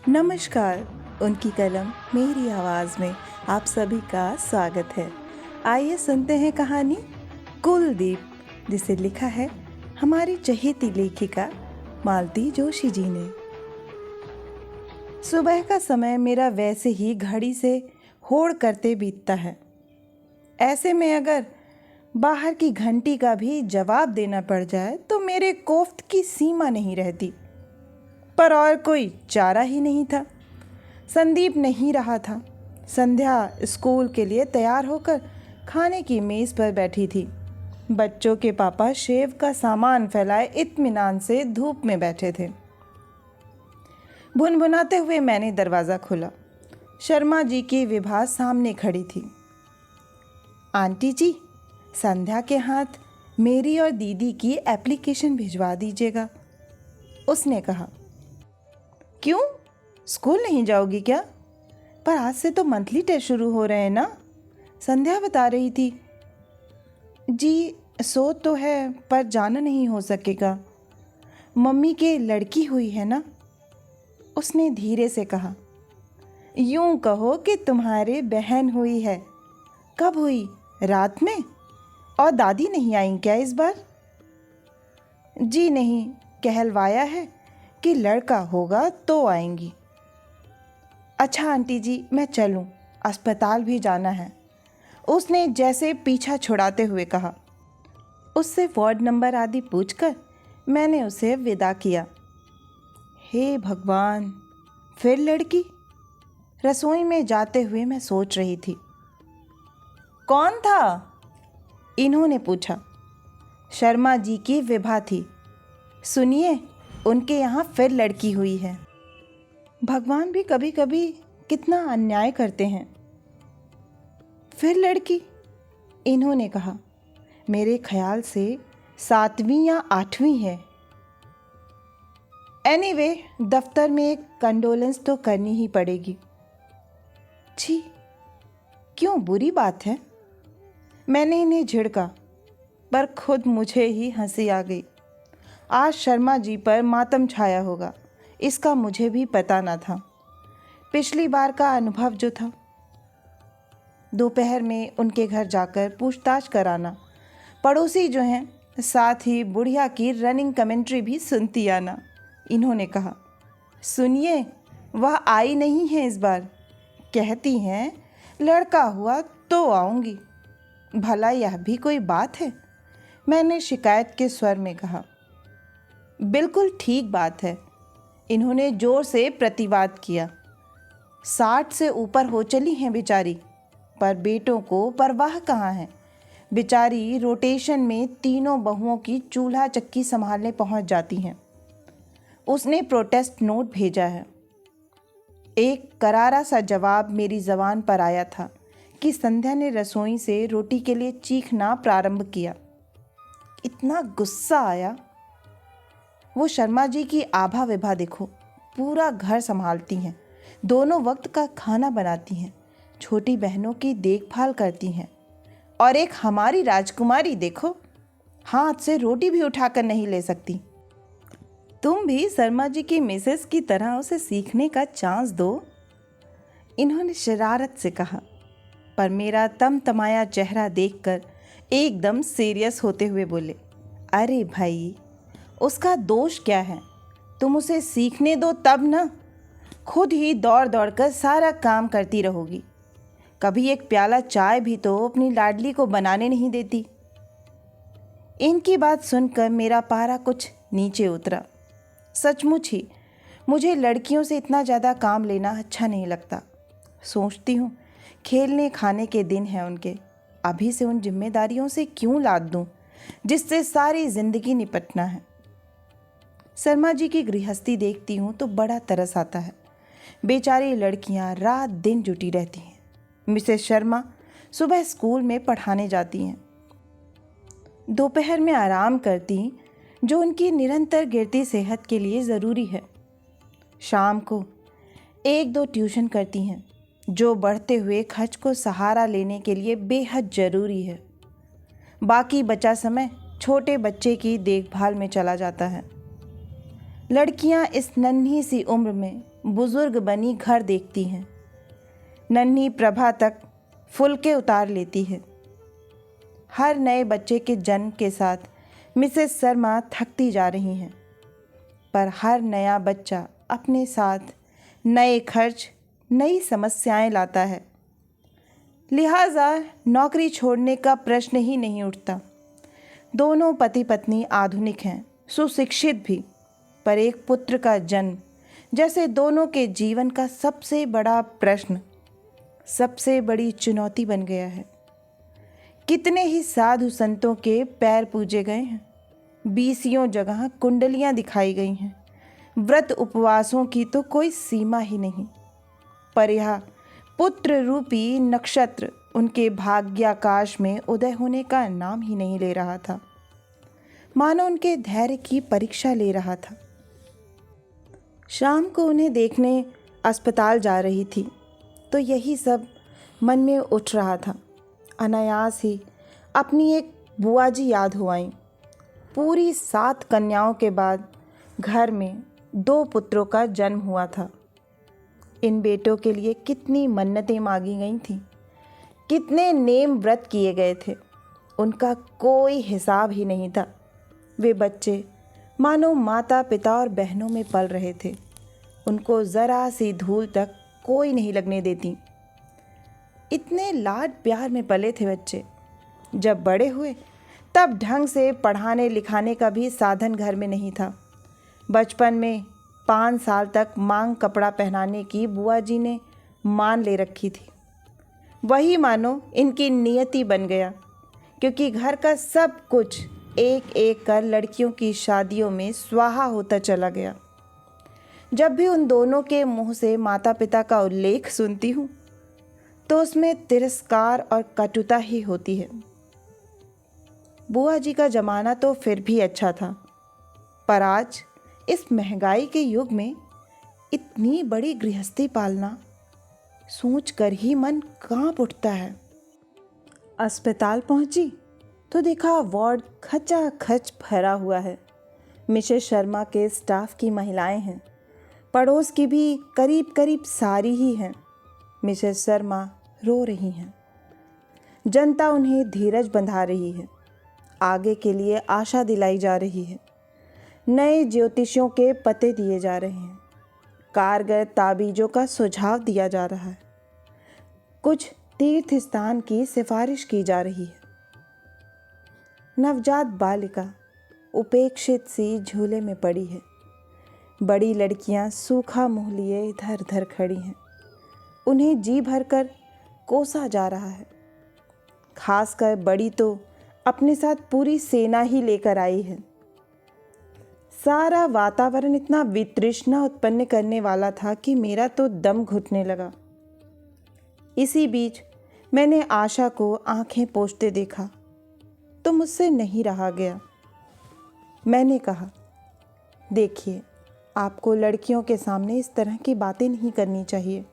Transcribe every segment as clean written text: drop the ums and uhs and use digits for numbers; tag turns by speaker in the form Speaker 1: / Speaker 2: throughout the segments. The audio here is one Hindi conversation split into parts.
Speaker 1: नमस्कार। उनकी कलम मेरी आवाज़ में आप सभी का स्वागत है। आइए सुनते हैं कहानी कुलदीप, जिसे लिखा है हमारी चहेती लेखिका मालती जोशी जी ने। सुबह का समय मेरा वैसे ही घड़ी से होड़ करते बीतता है। ऐसे में अगर बाहर की घंटी का भी जवाब देना पड़ जाए तो मेरे कोफ्त की सीमा नहीं रहती। पर और कोई चारा ही नहीं था। संदीप नहीं रहा था। संध्या स्कूल के लिए तैयार होकर खाने की मेज़ पर बैठी थी। बच्चों के पापा शेव का सामान फैलाए इत्मीनान से धूप में बैठे थे। भुनभुनाते हुए मैंने दरवाज़ा खोला। शर्मा जी की विभा सामने खड़ी थी। आंटी जी, संध्या के हाथ मेरी और दीदी की एप्लीकेशन भिजवा दीजिएगा, उसने कहा। क्यों, स्कूल नहीं जाओगी क्या? पर आज से तो मंथली टेस्ट शुरू हो रहे हैं ना, संध्या बता रही थी। जी सोच तो है, पर जाना नहीं हो सकेगा। मम्मी के लड़की हुई है ना, उसने धीरे से कहा। यूं कहो कि तुम्हारे बहन हुई है। कब हुई? रात में? और दादी नहीं आई क्या इस बार? जी नहीं, कहलवाया है कि लड़का होगा तो आएंगी। अच्छा आंटी जी, मैं चलूं, अस्पताल भी जाना है, उसने जैसे पीछा छुड़ाते हुए कहा। उससे वार्ड नंबर आदि पूछकर मैंने उसे विदा किया। हे भगवान, फिर लड़की? रसोई में जाते हुए मैं सोच रही थी। कौन था? इन्होंने पूछा। शर्मा जी की विभा थी। सुनिए, उनके यहाँ फिर लड़की हुई है। भगवान भी कभी कभी कितना अन्याय करते हैं। फिर लड़की? इन्होंने कहा। मेरे ख्याल से 7वीं या 8वीं है। एनीवे, दफ्तर में एक कंडोलेंस तो करनी ही पड़ेगी। छी, क्यों, बुरी बात है? मैंने इन्हें झिड़का, पर खुद मुझे ही हंसी आ गई। आज शर्मा जी पर मातम छाया होगा, इसका मुझे भी पता न था। पिछली बार का अनुभव जो था, दोपहर में उनके घर जाकर पूछताछ कराना, पड़ोसी जो हैं, साथ ही बुढ़िया की रनिंग कमेंट्री भी सुनती आना। इन्होंने कहा, सुनिए, वह आई नहीं है इस बार। कहती हैं लड़का हुआ तो आऊँगी। भला यह भी कोई बात है? मैंने शिकायत के स्वर में कहा। बिल्कुल ठीक बात है, इन्होंने जोर से प्रतिवाद किया। 60 से ऊपर हो चली हैं बेचारी, पर बेटों को परवाह कहाँ है। बेचारी रोटेशन में तीनों बहुओं की चूल्हा चक्की संभालने पहुंच जाती हैं। उसने प्रोटेस्ट नोट भेजा है। एक करारा सा जवाब मेरी ज़बान पर आया था कि संध्या ने रसोई से रोटी के लिए चीखना प्रारंभ किया। इतना गुस्सा आया। वो शर्मा जी की आभा विभा देखो, पूरा घर संभालती हैं, दोनों वक्त का खाना बनाती हैं, छोटी बहनों की देखभाल करती हैं, और एक हमारी राजकुमारी देखो, हाथ से रोटी भी उठाकर नहीं ले सकती। तुम भी शर्मा जी की मिसेस की तरह उसे सीखने का चांस दो, इन्होंने शरारत से कहा। पर मेरा तमतमाया चेहरा देखकर एकदम सीरियस होते हुए बोले, अरे भाई, उसका दोष क्या है? तुम उसे सीखने दो तब ना। खुद ही दौड़ दौड़ कर सारा काम करती रहोगी। कभी एक प्याला चाय भी तो अपनी लाडली को बनाने नहीं देती। इनकी बात सुनकर मेरा पारा कुछ नीचे उतरा। सचमुच ही मुझे लड़कियों से इतना ज़्यादा काम लेना अच्छा नहीं लगता। सोचती हूँ, खेलने खाने के दिन हैं उनके, अभी से उन जिम्मेदारियों से क्यों लाद दूँ जिससे सारी ज़िंदगी निपटना है। शर्मा जी की गृहस्थी देखती हूँ तो बड़ा तरस आता है। बेचारी लड़कियाँ रात दिन जुटी रहती हैं। मिसेस शर्मा सुबह स्कूल में पढ़ाने जाती हैं, दोपहर में आराम करती, जो उनकी निरंतर गिरती सेहत के लिए ज़रूरी है। शाम को 1-2 ट्यूशन करती हैं, जो बढ़ते हुए खर्च को सहारा लेने के लिए बेहद ज़रूरी है। बाकी बचा समय छोटे बच्चे की देखभाल में चला जाता है। लड़कियां इस नन्ही सी उम्र में बुजुर्ग बनी घर देखती हैं, नन्ही प्रभा तक फुलके उतार लेती है। हर नए बच्चे के जन्म के साथ मिसेस शर्मा थकती जा रही हैं, पर हर नया बच्चा अपने साथ नए खर्च, नई समस्याएं लाता है। लिहाजा नौकरी छोड़ने का प्रश्न ही नहीं उठता। दोनों पति पत्नी आधुनिक हैं, सुशिक्षित भी, पर एक पुत्र का जन्म जैसे दोनों के जीवन का सबसे बड़ा प्रश्न, सबसे बड़ी चुनौती बन गया है। कितने ही साधु संतों के पैर पूजे गए हैं, 20 जगह कुंडलियां दिखाई गई हैं, व्रत उपवासों की तो कोई सीमा ही नहीं, पर यह पुत्र रूपी नक्षत्र उनके भाग्याकाश में उदय होने का नाम ही नहीं ले रहा था, मानो उनके धैर्य की परीक्षा ले रहा था। शाम को उन्हें देखने अस्पताल जा रही थी तो यही सब मन में उठ रहा था। अनायास ही अपनी एक बुआ जी याद हो आईं। पूरी 7 कन्याओं के बाद घर में 2 पुत्रों का जन्म हुआ था। इन बेटों के लिए कितनी मन्नतें मांगी गई थीं, कितने नेम व्रत किए गए थे, उनका कोई हिसाब ही नहीं था। वे बच्चे मानो माता पिता और बहनों में पल रहे थे, उनको ज़रा सी धूल तक कोई नहीं लगने देती। इतने लाड प्यार में पले थे बच्चे। जब बड़े हुए तब ढंग से पढ़ाने लिखाने का भी साधन घर में नहीं था। बचपन में 5 साल तक मांग कपड़ा पहनाने की बुआ जी ने मान ले रखी थी। वही मानो इनकी नियति बन गया, क्योंकि घर का सब कुछ एक एक कर लड़कियों की शादियों में स्वाहा होता चला गया। जब भी उन दोनों के मुंह से माता पिता का उल्लेख सुनती हूँ तो उसमें तिरस्कार और कटुता ही होती है। बुआ जी का ज़माना तो फिर भी अच्छा था, पर आज इस महंगाई के युग में इतनी बड़ी गृहस्थी पालना सोच कर ही मन कांप उठता है। अस्पताल पहुंची तो देखा वार्ड खचाखच भरा हुआ है। मिसेस शर्मा के स्टाफ की महिलाएं हैं, पड़ोस की भी करीब करीब सारी ही हैं। मिसेस शर्मा रो रही हैं। जनता उन्हें धीरज बंधा रही है, आगे के लिए आशा दिलाई जा रही है। नए ज्योतिषियों के पते दिए जा रहे हैं, कारगर ताबीज़ों का सुझाव दिया जा रहा है, कुछ तीर्थ स्थान की सिफारिश की जा रही है। नवजात बालिका उपेक्षित सी झूले में पड़ी है। बड़ी लड़कियां सूखा मुंह लिए इधर उधर खड़ी हैं, उन्हें जी भरकर कोसा जा रहा है। खासकर बड़ी तो अपने साथ पूरी सेना ही लेकर आई है। सारा वातावरण इतना वितृष्णा उत्पन्न करने वाला था कि मेरा तो दम घुटने लगा। इसी बीच मैंने आशा को आंखें पोंछते देखा तो मुझसे नहीं रहा गया। मैंने कहा, देखिए, आपको लड़कियों के सामने इस तरह की बातें नहीं करनी चाहिए।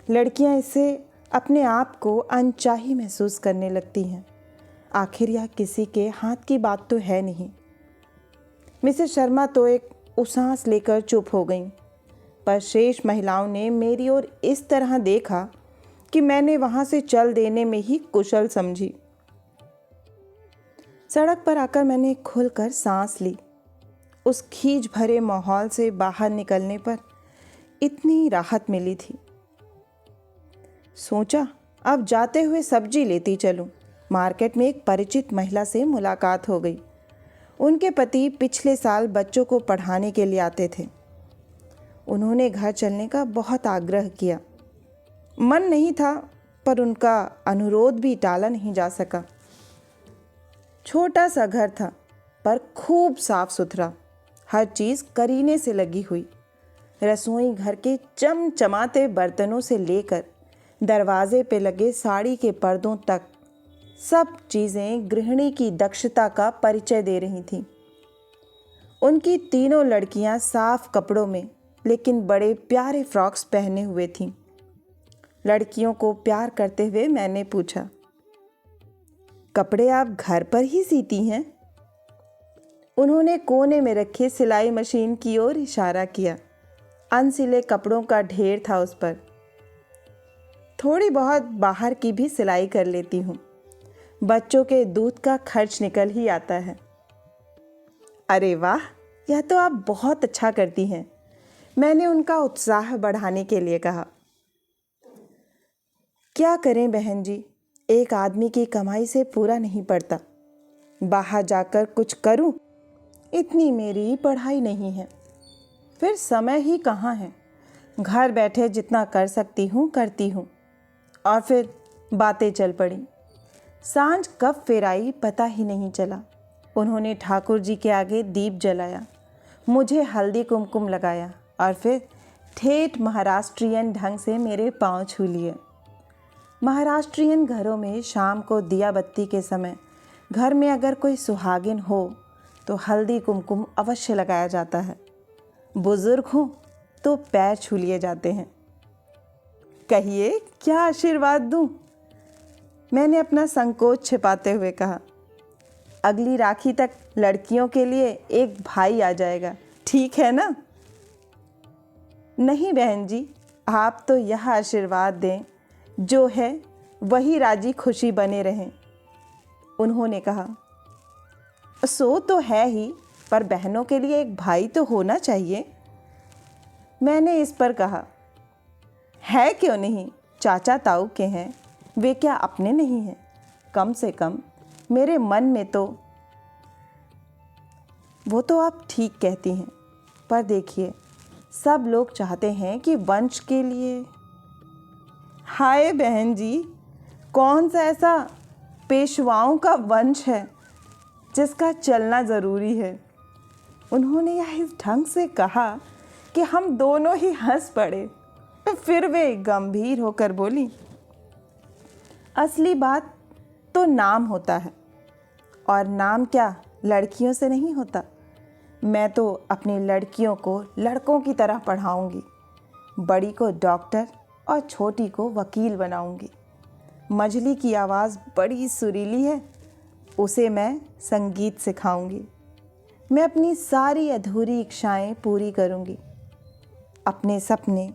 Speaker 1: लड़कियां इससे अपने आप को अनचाही महसूस करने लगती हैं। आखिर यह किसी के हाथ की बात तो है नहीं। मिसेस शर्मा तो एक उसास लेकर चुप हो गईं, पर शेष महिलाओं ने मेरी ओर इस तरह देखा कि मैंने वहाँ से चल देने में ही कुशल समझी। सड़क पर आकर मैंने खुलकर सांस ली। उस खींच भरे माहौल से बाहर निकलने पर इतनी राहत मिली थी। सोचा अब जाते हुए सब्जी लेती चलूं। मार्केट में एक परिचित महिला से मुलाकात हो गई। उनके पति पिछले साल बच्चों को पढ़ाने के लिए आते थे। उन्होंने घर चलने का बहुत आग्रह किया। मन नहीं था, पर उनका अनुरोध भी टाला नहीं जा सका। छोटा सा घर था, पर खूब साफ सुथरा, हर चीज़ करीने से लगी हुई। रसोई घर के चमचमाते बर्तनों से लेकर दरवाजे पे लगे साड़ी के पर्दों तक सब चीज़ें गृहिणी की दक्षता का परिचय दे रही थीं। उनकी तीनों लड़कियां साफ कपड़ों में लेकिन बड़े प्यारे फ्रॉक्स पहने हुए थीं। लड़कियों को प्यार करते हुए मैंने पूछा, कपड़े आप घर पर ही सीती हैं? उन्होंने कोने में रखी सिलाई मशीन की ओर इशारा किया। अनसिले कपड़ों का ढेर था उस पर। थोड़ी बहुत बाहर की भी सिलाई कर लेती हूँ, बच्चों के दूध का खर्च निकल ही आता है। अरे वाह, यह तो आप बहुत अच्छा करती हैं, मैंने उनका उत्साह बढ़ाने के लिए कहा। क्या करें बहन जी, एक आदमी की कमाई से पूरा नहीं पड़ता। बाहर जाकर कुछ करूं, इतनी मेरी पढ़ाई नहीं है, फिर समय ही कहाँ है। घर बैठे जितना कर सकती हूँ करती हूँ। और फिर बातें चल पड़ी। सांझ कब फिर आई पता ही नहीं चला। उन्होंने ठाकुर जी के आगे दीप जलाया, मुझे हल्दी कुमकुम लगाया और फिर ठेठ महाराष्ट्रियन ढंग से मेरे पाँव छू लिए। महाराष्ट्रियन घरों में शाम को दिया बत्ती के समय घर में अगर कोई सुहागिन हो तो हल्दी कुमकुम अवश्य लगाया जाता है। बुजुर्ग हो तो पैर छू लिए जाते हैं। कहिए, क्या आशीर्वाद दूं? मैंने अपना संकोच छिपाते हुए कहा। अगली राखी तक लड़कियों के लिए एक भाई आ जाएगा, ठीक है ना? नहीं बहन जी, आप तो यह आशीर्वाद दें जो है वही राजी खुशी बने रहें। उन्होंने कहा, सो तो है ही, पर बहनों के लिए एक भाई तो होना चाहिए। मैंने इस पर कहा, है क्यों नहीं, चाचा ताऊ के हैं, वे क्या अपने नहीं हैं? कम से कम मेरे मन में तो। वो तो आप ठीक कहती हैं, पर देखिए, सब लोग चाहते हैं कि वंश के लिए। हाय बहन जी, कौन सा ऐसा पेशवाओं का वंश है जिसका चलना ज़रूरी है? उन्होंने यह इस ढंग से कहा कि हम दोनों ही हंस पड़े। फिर वे गंभीर होकर बोली, असली बात तो नाम होता है, और नाम क्या लड़कियों से नहीं होता। मैं तो अपनी लड़कियों को लड़कों की तरह पढ़ाऊंगी, बड़ी को डॉक्टर और छोटी को वकील बनाऊंगी। मझली की आवाज़ बड़ी सुरीली है, उसे मैं संगीत सिखाऊंगी। मैं अपनी सारी अधूरी इच्छाएं पूरी करूंगी। अपने सपने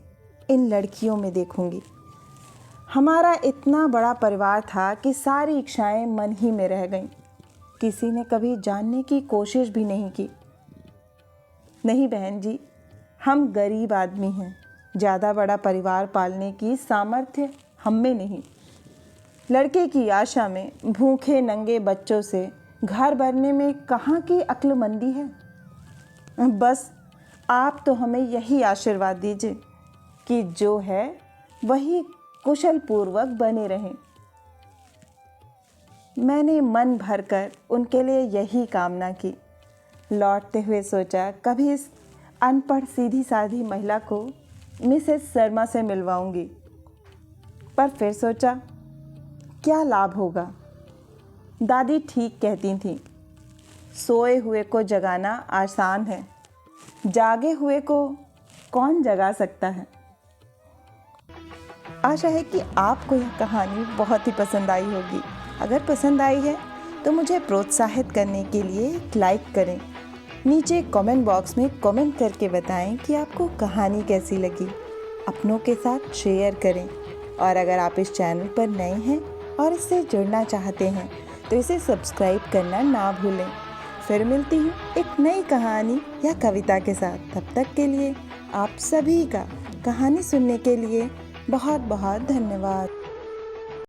Speaker 1: इन लड़कियों में देखूंगी। हमारा इतना बड़ा परिवार था कि सारी इच्छाएं मन ही में रह गईं। किसी ने कभी जानने की कोशिश भी नहीं की। नहीं बहन जी, हम गरीब आदमी हैं, ज़्यादा बड़ा परिवार पालने की सामर्थ्य हम में नहीं। लड़के की आशा में भूखे नंगे बच्चों से घर भरने में कहाँ की अक्लमंदी है। बस आप तो हमें यही आशीर्वाद दीजिए कि जो है वही कुशल पूर्वक बने रहें। मैंने मन भरकर उनके लिए यही कामना की। लौटते हुए सोचा, कभी इस अनपढ़ सीधी साधी महिला को मिसेस शर्मा से मिलवाऊंगी, पर फिर सोचा क्या लाभ होगा। दादी ठीक कहती थीं, सोए हुए को जगाना आसान है, जागे हुए को कौन जगा सकता है। आशा है कि आपको यह कहानी बहुत ही पसंद आई होगी। अगर पसंद आई है तो मुझे प्रोत्साहित करने के लिए एक लाइक करें। नीचे कमेंट बॉक्स में कमेंट करके बताएं कि आपको कहानी कैसी लगी। अपनों के साथ शेयर करें, और अगर आप इस चैनल पर नए हैं और इससे जुड़ना चाहते हैं तो इसे सब्सक्राइब करना ना भूलें। फिर मिलती हूँ एक नई कहानी या कविता के साथ। तब तक के लिए आप सभी का कहानी सुनने के लिए बहुत बहुत धन्यवाद।